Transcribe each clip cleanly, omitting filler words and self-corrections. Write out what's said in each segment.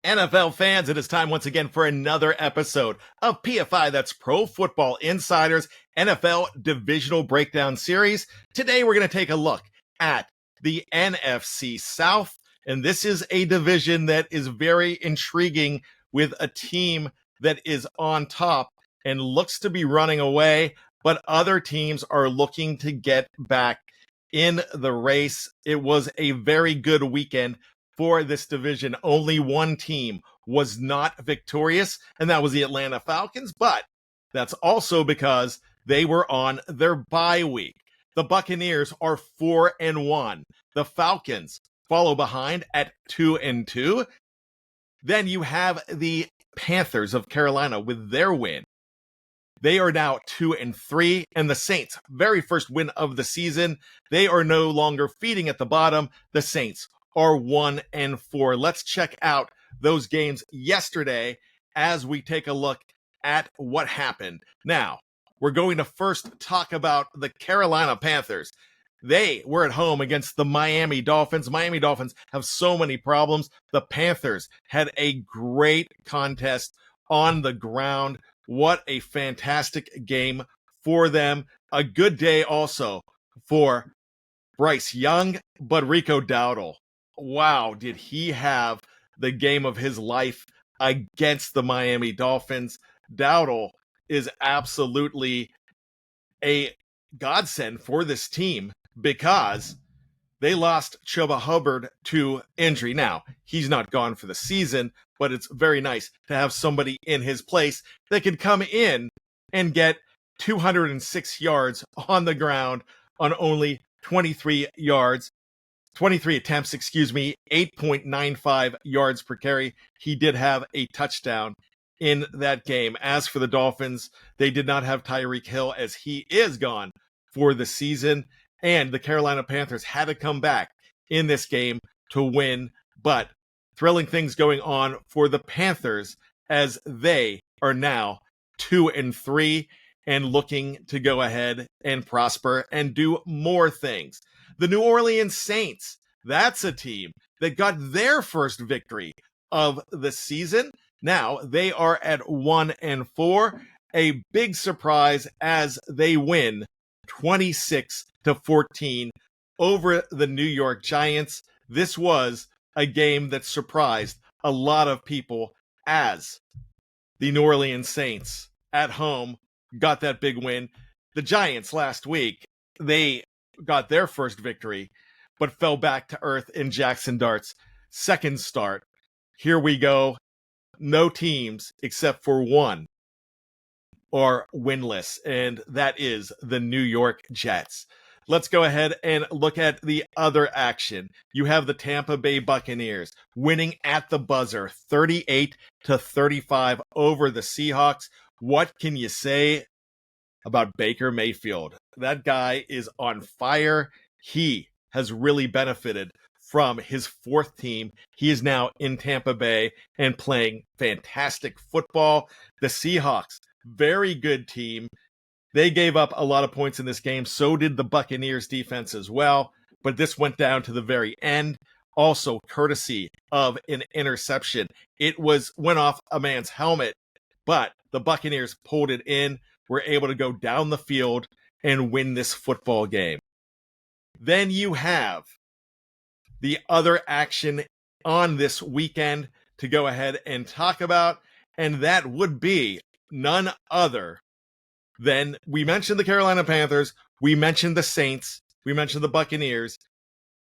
NFL fans, it is time once again for another episode of PFI, that's Pro Football Insiders NFL Divisional Breakdown Series. Today we're going to take a look at the NFC South, and this is a division that is very intriguing with a team that is on top and looks to be running away, but other teams are looking to get back in the race. It was a very good weekend for this division. Only one team was not victorious, and that was the Atlanta Falcons, but that's also because they were on their bye week. The Buccaneers are 4-1. The Falcons follow behind at 2-2. Then you have the Panthers of Carolina with their win. They are now 2-3, and the Saints, very first win of the season, they are no longer feeding at the bottom. The Saints are 1-4. Let's check out those games yesterday as we take a look at what happened. Now, we're going to first talk about the Carolina Panthers. They were at home against the Miami Dolphins. Miami Dolphins have so many problems. The Panthers had a great contest on the ground. What a fantastic game for them. A good day also for Bryce Young, but Rico Dowdle. Wow, did he have the game of his life against the Miami Dolphins. Dowdle is absolutely a godsend for this team because they lost Chuba Hubbard to injury. Now, he's not gone for the season, but it's very nice to have somebody in his place that can come in and get 206 yards on the ground on only 23 attempts, 8.95 yards per carry. He did have a touchdown in that game. As for the Dolphins, they did not have Tyreek Hill as he is gone for the season, and the Carolina Panthers had to come back in this game to win, but thrilling things going on for the Panthers as they are now 2-3 and looking to go ahead and prosper and do more things. The New Orleans Saints, that's a team that got their first victory of the season. Now they are at 1-4, a big surprise as they win 26-14 over the New York Giants. This was a game that surprised a lot of people as the New Orleans Saints at home got that big win. The Giants last week, they got their first victory, but fell back to earth in Jackson Dart's second start. Here we go. No teams except for one are winless, and that is the New York Jets. Let's go ahead and look at the other action. You have the Tampa Bay Buccaneers winning at the buzzer, 38-35 over the Seahawks. What can you say about Baker Mayfield? That guy is on fire. He has really benefited from his fourth team. He is now in Tampa Bay and playing fantastic football. The Seahawks, very good team. They gave up a lot of points in this game. So did the Buccaneers defense as well. But this went down to the very end. Also, courtesy of an interception. It went off a man's helmet, but the Buccaneers pulled it in, were able to go down the field and win this football game. Then you have the other action on this weekend to go ahead and talk about, and that would be none other than, we mentioned the Carolina Panthers, we mentioned the Saints, we mentioned the Buccaneers.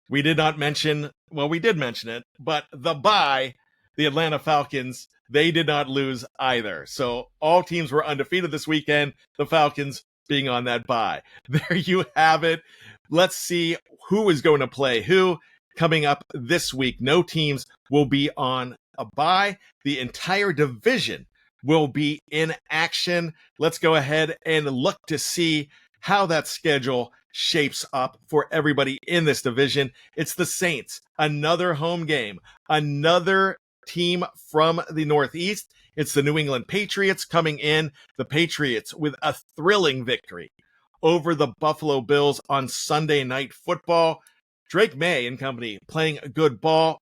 We did not mention, well, we did mention it, but the bye, the Atlanta Falcons, they did not lose either. So all teams were undefeated this weekend, the Falcons being on that bye. There you have it. Let's see who is going to play who coming up this week. No teams will be on a bye. The entire division will be in action. Let's go ahead and look to see how that schedule shapes up for everybody in this division. It's the Saints, another home game, another team from the Northeast. It's the New England Patriots coming in. The Patriots with a thrilling victory over the Buffalo Bills on Sunday Night Football. Drake May and company playing a good ball,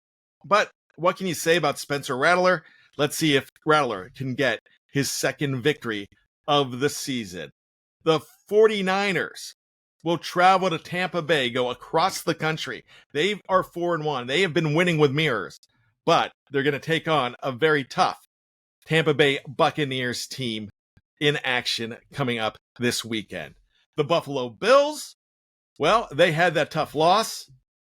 but what can you say about Spencer Rattler? Let's see if Rattler can get his second victory of the season. The 49ers will travel to Tampa Bay, go across the country. They are 4-1. They have been winning with mirrors, but they're going to take on a very tough Tampa Bay Buccaneers team in action coming up this weekend. The Buffalo Bills, well, they had that tough loss.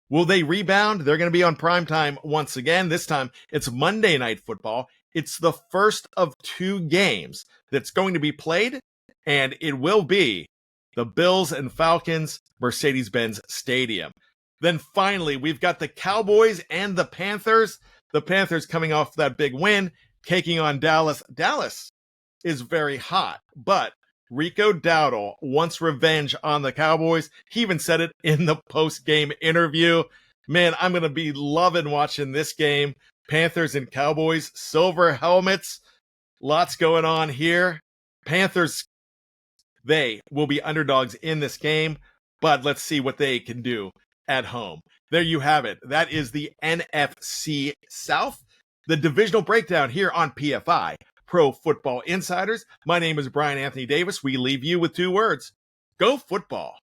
Will they rebound? They're going to be on primetime once again. This time, it's Monday Night Football. It's the first of 2 games that's going to be played, and it will be the Bills and Falcons, Mercedes-Benz Stadium. Then finally, we've got the Cowboys and the Panthers. The Panthers coming off that big win, taking on Dallas. Dallas is very hot, but Rico Dowdle wants revenge on the Cowboys. He even said it in the post-game interview. Man, I'm going to be loving watching this game. Panthers and Cowboys, silver helmets. Lots going on here. Panthers, they will be underdogs in this game, but let's see what they can do at home. There you have it. That is the NFC South, the divisional breakdown here on PFI, Pro Football Insiders. My name is Brian Anthony Davis. We leave you with 2 words. Go football.